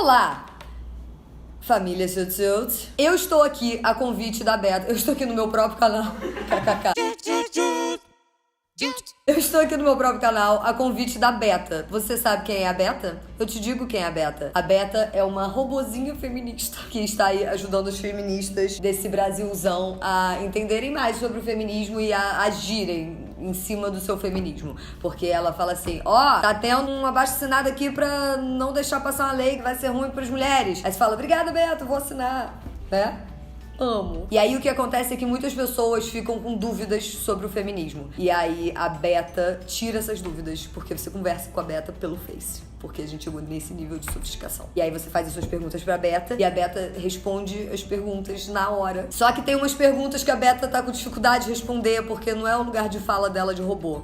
Olá, família Zut. Eu estou aqui a convite da Beta. Eu estou aqui no meu próprio canal. KKK. Eu estou aqui no meu próprio canal a convite da Beta. Você sabe quem é a Beta? Eu te digo quem é a Beta. A Beta é uma robozinha feminista que está aí ajudando os feministas desse Brasilzão a entenderem mais sobre o feminismo e a agirem em cima do seu feminismo. Porque ela fala assim, tá tendo um abaixo-assinado aqui pra não deixar passar uma lei que vai ser ruim pras mulheres. Aí você fala, obrigada, Beta, vou assinar. Né? Amo. E aí o que acontece é que muitas pessoas ficam com dúvidas sobre o feminismo. E aí a Beta tira essas dúvidas, porque você conversa com a Beta pelo Face. Porque a gente chegou nesse nível de sofisticação. E aí você faz as suas perguntas pra Beta e a Beta responde as perguntas na hora. Só que tem umas perguntas que a Beta tá com dificuldade de responder, porque não é o lugar de fala dela de robô.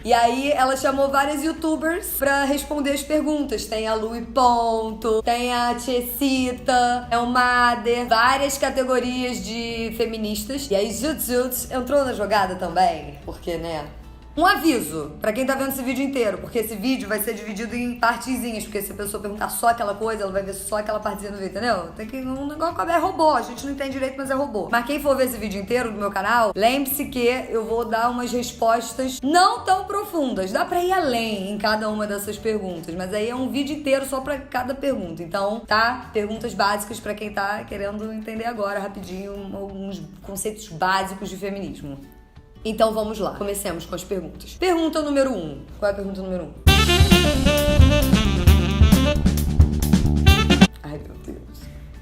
E aí ela chamou várias youtubers pra responder as perguntas. Tem a Lui Ponto, tem a Tchecita, é o Mader, várias categorias de feministas. E aí Zut entrou na jogada também, porque, né? Um aviso pra quem tá vendo esse vídeo inteiro, porque esse vídeo vai ser dividido em partezinhas, porque se a pessoa perguntar só aquela coisa, ela vai ver só aquela partezinha do vídeo, entendeu? Tem que um negócio que é robô, a gente não entende direito, mas é robô. Mas quem for ver esse vídeo inteiro do meu canal, lembre-se que eu vou dar umas respostas não tão profundas, dá pra ir além em cada uma dessas perguntas, mas aí é um vídeo inteiro só pra cada pergunta. Então, tá? Perguntas básicas pra quem tá querendo entender agora, rapidinho, alguns conceitos básicos de feminismo. Então vamos lá, comecemos com as perguntas. Pergunta número 1. Qual é a pergunta número 1? Ai, meu Deus.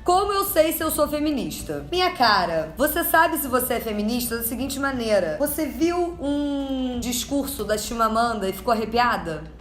Como eu sei se eu sou feminista? Minha cara, você sabe se você é feminista da seguinte maneira. Você viu um discurso da Chimamanda e ficou arrepiada?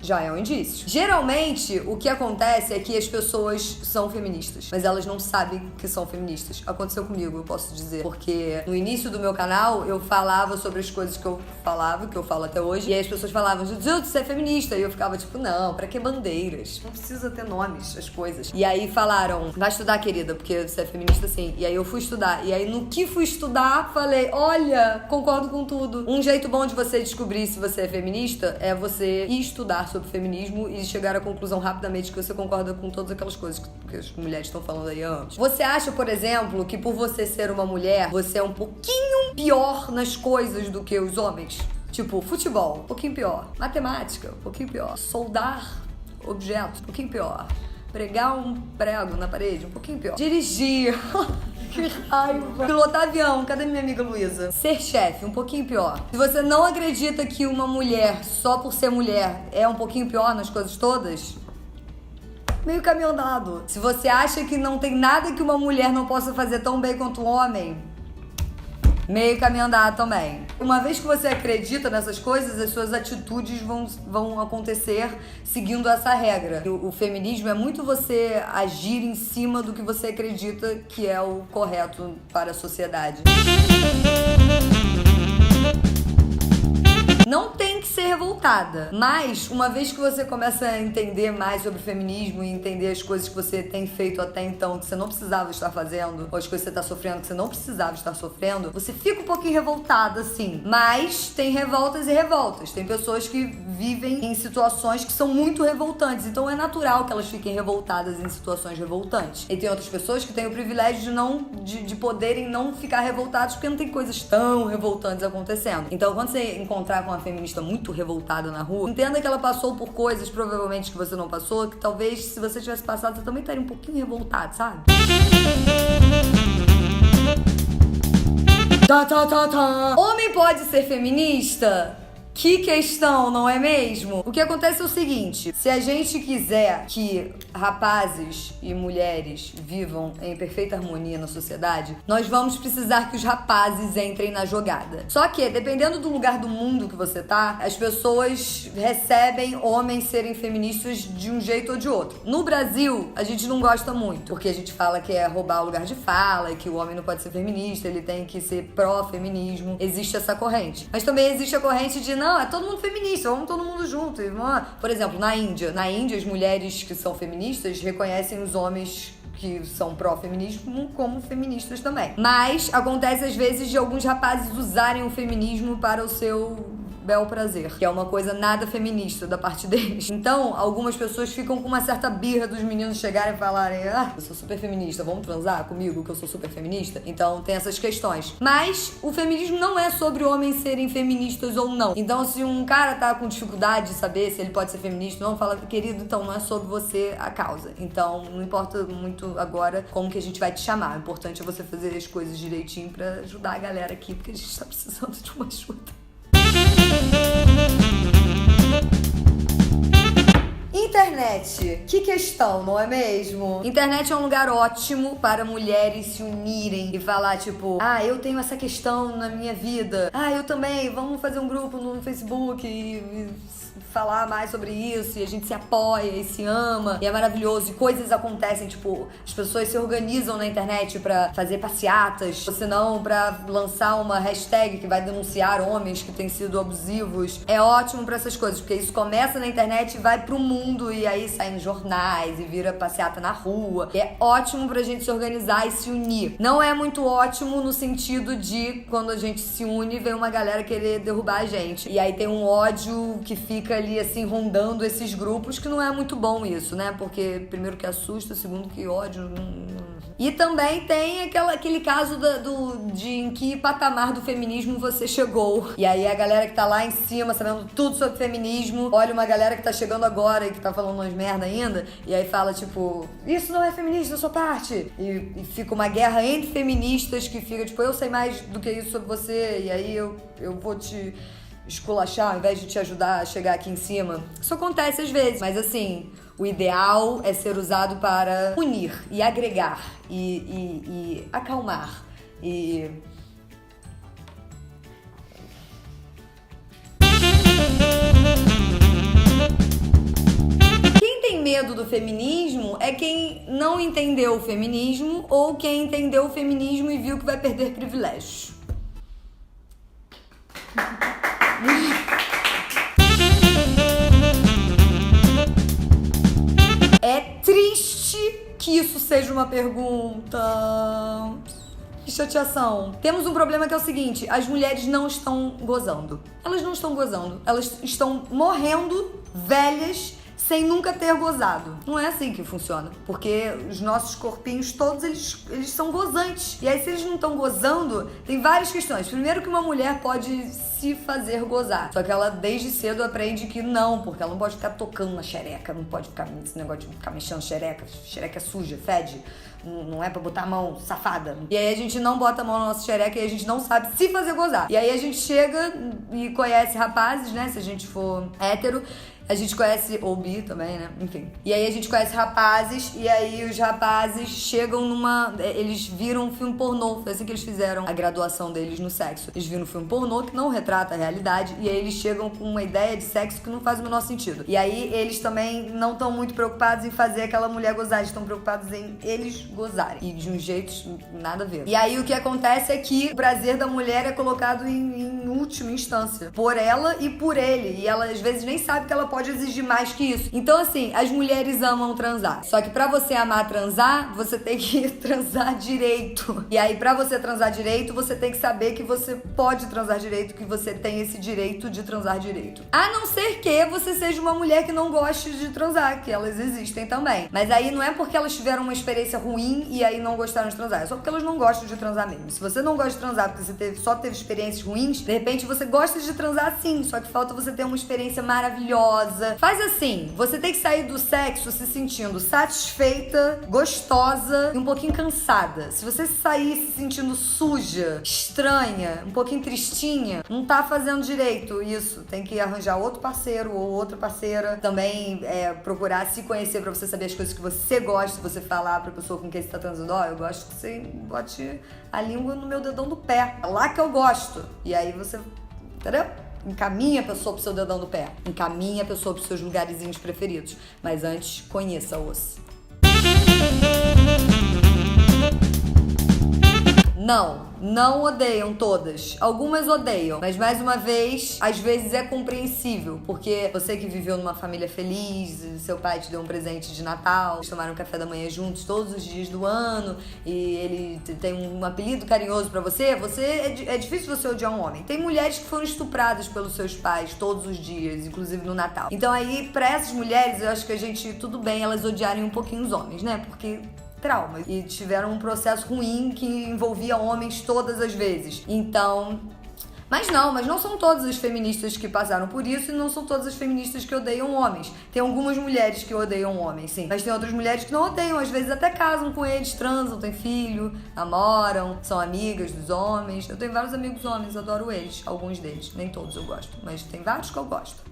Já é um indício. Geralmente, o que acontece é que as pessoas são feministas, mas elas não sabem que são feministas. Aconteceu comigo, eu posso dizer. Porque no início do meu canal, eu falava sobre as coisas que eu falava, que eu falo até hoje, e aí as pessoas falavam, Judith, você é feminista. E eu ficava tipo, não, pra que bandeiras? Não precisa ter nomes, as coisas. E aí falaram, vai estudar, querida, porque você é feminista sim. E aí eu fui estudar. E aí no que fui estudar, falei, olha, concordo com tudo. Um jeito bom de você descobrir se você é feminista é você ir estudar sobre feminismo e chegar à conclusão rapidamente que você concorda com todas aquelas coisas que as mulheres estão falando aí antes. Você acha, por exemplo, que por você ser uma mulher, você é um pouquinho pior nas coisas do que os homens? Tipo, futebol, um pouquinho pior. Matemática, um pouquinho pior. Soldar objetos, um pouquinho pior. Pregar um prego na parede, um pouquinho pior. Dirigir... Que raiva. Pilotar avião, cadê minha amiga Luísa? Ser chefe, um pouquinho pior. Se você não acredita que uma mulher, só por ser mulher, é um pouquinho pior nas coisas todas, meio caminho andado. Se você acha que não tem nada que uma mulher não possa fazer tão bem quanto um homem, meio caminho andado também. Uma vez que você acredita nessas coisas, as suas atitudes vão acontecer seguindo essa regra. O feminismo é muito você agir em cima do que você acredita que é o correto para a sociedade. Não tem que ser revoltada, mas uma vez que você começa a entender mais sobre o feminismo e entender as coisas que você tem feito até então, que você não precisava estar fazendo, ou as coisas que você tá sofrendo que você não precisava estar sofrendo, você fica um pouquinho revoltada, sim. Mas tem revoltas e revoltas. Tem pessoas que vivem em situações que são muito revoltantes, então é natural que elas fiquem revoltadas em situações revoltantes. E tem outras pessoas que têm o privilégio de poderem não ficar revoltadas porque não tem coisas tão revoltantes acontecendo. Então quando você encontrar com uma feminista muito revoltada na rua, entenda que ela passou por coisas, provavelmente, que você não passou, que talvez, se você tivesse passado, você também estaria um pouquinho revoltado, sabe? Homem pode ser feminista? Que questão, não é mesmo? O que acontece é o seguinte, se a gente quiser que rapazes e mulheres vivam em perfeita harmonia na sociedade, nós vamos precisar que os rapazes entrem na jogada. Só que, dependendo do lugar do mundo que você tá, as pessoas recebem homens serem feministas de um jeito ou de outro. No Brasil, a gente não gosta muito, porque a gente fala que é roubar o lugar de fala, e que o homem não pode ser feminista, ele tem que ser pró-feminismo. Existe essa corrente. Mas também existe a corrente de não, é todo mundo feminista, vamos todo mundo junto. Por exemplo, na Índia, as mulheres que são feministas reconhecem os homens que são pró-feminismo como feministas também. Mas acontece às vezes de alguns rapazes usarem o feminismo para o seu bel prazer, que é uma coisa nada feminista da parte deles. Então, algumas pessoas ficam com uma certa birra dos meninos chegarem e falarem: eu sou super feminista, vamos transar comigo que eu sou super feminista? Então, tem essas questões. Mas o feminismo não é sobre homens serem feministas ou não. Então, se um cara tá com dificuldade de saber se ele pode ser feminista, não fala: querido, então não é sobre você a causa. Então, não importa muito agora como que a gente vai te chamar. O importante é você fazer as coisas direitinho pra ajudar a galera aqui, porque a gente tá precisando de uma ajuda. Internet, que questão, não é mesmo? Internet é um lugar ótimo para mulheres se unirem e falar tipo: eu tenho essa questão na minha vida, eu também, vamos fazer um grupo no Facebook e falar mais sobre isso, e a gente se apoia e se ama, e é maravilhoso, e coisas acontecem, tipo, as pessoas se organizam na internet pra fazer passeatas, ou se não, pra lançar uma hashtag que vai denunciar homens que têm sido abusivos. É ótimo pra essas coisas, porque isso começa na internet e vai pro mundo, e aí sai nos jornais, e vira passeata na rua. E é ótimo pra gente se organizar e se unir. Não é muito ótimo no sentido de, quando a gente se une, vem uma galera querer derrubar a gente. E aí tem um ódio que fica ali, assim, rondando esses grupos, que não é muito bom isso, né? Porque, primeiro, que assusta, segundo, que ódio. E também tem aquele caso de em que patamar do feminismo você chegou. E aí a galera que tá lá em cima, sabendo tudo sobre feminismo, olha uma galera que tá chegando agora e que tá falando umas merda ainda, e aí fala, tipo: isso não é feminista da sua parte. E fica uma guerra entre feministas que fica, tipo: eu sei mais do que isso sobre você, e aí eu vou te esculachar ao invés de te ajudar a chegar aqui em cima. Isso acontece às vezes, mas assim, o ideal é ser usado para unir e agregar e acalmar e... Quem tem medo do feminismo é quem não entendeu o feminismo ou quem entendeu o feminismo e viu que vai perder privilégios. É triste que isso seja uma pergunta. Que chateação. Temos um problema que é o seguinte: as mulheres não estão gozando. Elas não estão gozando. Elas estão morrendo velhas sem nunca ter gozado. Não é assim que funciona. Porque os nossos corpinhos todos, eles são gozantes. E aí, se eles não estão gozando, tem várias questões. Primeiro, que uma mulher pode se fazer gozar. Só que ela, desde cedo, aprende que não, porque ela não pode ficar tocando na xereca, não pode ficar nesse negócio de ficar mexendo xereca. Xereca é suja, fede. Não é pra botar a mão, safada. E aí a gente não bota a mão na nossa xereca e a gente não sabe se fazer gozar. E aí a gente chega e conhece rapazes, né? Se a gente for hétero, a gente conhece, ou bi também, né? Enfim. E aí a gente conhece rapazes, e aí os rapazes chegam eles viram um filme pornô. Foi assim que eles fizeram a graduação deles no sexo. Eles viram um filme pornô que não retrata a realidade, e aí eles chegam com uma ideia de sexo que não faz o menor sentido. E aí eles também não estão muito preocupados em fazer aquela mulher gozar, eles estão preocupados em eles gozarem. E de um jeito nada a ver. E aí o que acontece é que o prazer da mulher é colocado em última instância. Por ela e por ele. E ela às vezes nem sabe que ela pode exigir mais que isso. Então, assim, as mulheres amam transar. Só que pra você amar transar, você tem que transar direito. E aí, pra você transar direito, você tem que saber que você pode transar direito, que você tem esse direito de transar direito. A não ser que você seja uma mulher que não goste de transar, que elas existem também. Mas aí não é porque elas tiveram uma experiência ruim e aí não gostaram de transar. É só porque elas não gostam de transar mesmo. Se você não gosta de transar porque você só teve experiências ruins, de repente você gosta de transar sim, só que falta você ter uma experiência maravilhosa. Faz assim, você tem que sair do sexo se sentindo satisfeita, gostosa e um pouquinho cansada. Se você sair se sentindo suja, estranha, um pouquinho tristinha, não tá fazendo direito isso. Tem que arranjar outro parceiro ou outra parceira. Também procurar se conhecer pra você saber as coisas que você gosta. Você falar pra pessoa com quem você tá transando: eu gosto que você bote a língua no meu dedão do pé. É lá que eu gosto. E aí você... Entendeu? Encaminha a pessoa pro seu dedão do pé. Encaminha a pessoa pros seus lugarzinhos preferidos. Mas antes, conheça-os. Não odeiam todas. Algumas odeiam, mas mais uma vez, às vezes é compreensível, porque você que viveu numa família feliz, seu pai te deu um presente de Natal, eles tomaram café da manhã juntos todos os dias do ano, e ele tem um apelido carinhoso pra você, é difícil você odiar um homem. Tem mulheres que foram estupradas pelos seus pais todos os dias, inclusive no Natal. Então aí, pra essas mulheres, eu acho que a gente, tudo bem elas odiarem um pouquinho os homens, né? Porque trauma. E tiveram um processo ruim que envolvia homens todas as vezes. Então... Mas não são todas as feministas que passaram por isso e não são todas as feministas que odeiam homens. Tem algumas mulheres que odeiam homens, sim. Mas tem outras mulheres que não odeiam, às vezes até casam com eles, transam, têm filho, namoram, são amigas dos homens. Eu tenho vários amigos homens, adoro eles, alguns deles. Nem todos eu gosto, mas tem vários que eu gosto.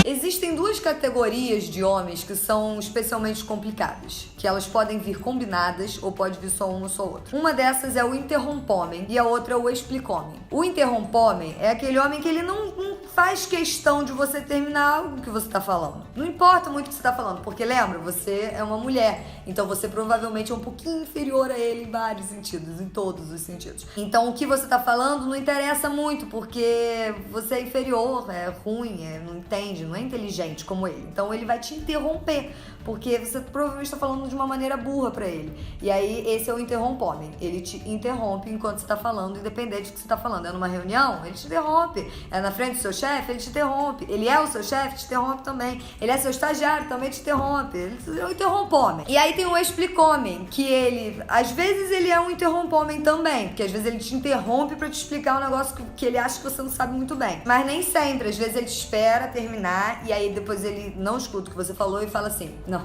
Existem duas categorias de homens que são especialmente complicadas, que elas podem vir combinadas ou pode vir só um ou só outro. Uma dessas é o interrompomem e a outra é o explicomem. O interrompomem é aquele homem que ele não faz questão de você terminar algo que você tá falando. Não importa muito o que você tá falando, porque lembra, você é uma mulher, então você provavelmente é um pouquinho inferior a ele em vários sentidos, em todos os sentidos. Então o que você tá falando não interessa muito, porque você é inferior, é ruim, não entende, não é inteligente como ele. Então ele vai te interromper, porque você provavelmente está falando de uma maneira burra pra ele. E aí esse é o interrompomem. Ele te interrompe enquanto você tá falando, independente do que você tá falando. É numa reunião, ele te interrompe. É na frente do seu chefe, ele te interrompe. Ele é o seu chefe, te interrompe também. Ele é seu estagiário, também te interrompe. Ele é um interrompomem. E aí tem o explicomem, que ele, às vezes ele é um interrompomem também, porque às vezes ele te interrompe pra te explicar um negócio que ele acha que você não sabe muito bem. Mas nem sempre. Às vezes ele te espera terminar e aí depois ele não escuta o que você falou e fala assim: não,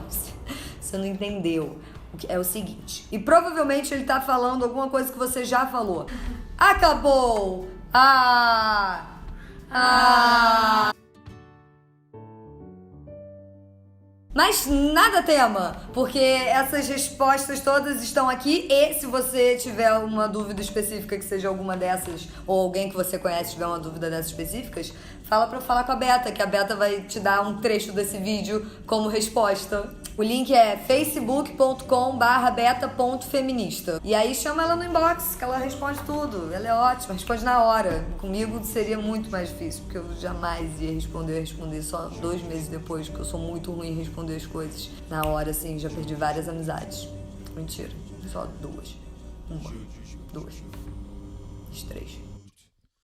você não entendeu. É o seguinte. E provavelmente ele tá falando alguma coisa que você já falou. Acabou! Mas nada tema, porque essas respostas todas estão aqui e se você tiver uma dúvida específica que seja alguma dessas ou alguém que você conhece tiver uma dúvida dessas específicas, fala pra eu falar com a Beta, que a Beta vai te dar um trecho desse vídeo como resposta. O link é facebook.com/beta.feminista. E aí chama ela no inbox, que ela responde tudo. Ela é ótima, responde na hora. Comigo seria muito mais difícil, porque eu jamais ia responder só 2 meses depois, porque eu sou muito ruim em responder as coisas. Na hora, assim, já perdi várias amizades. Mentira, só 2. 1, 2, 3.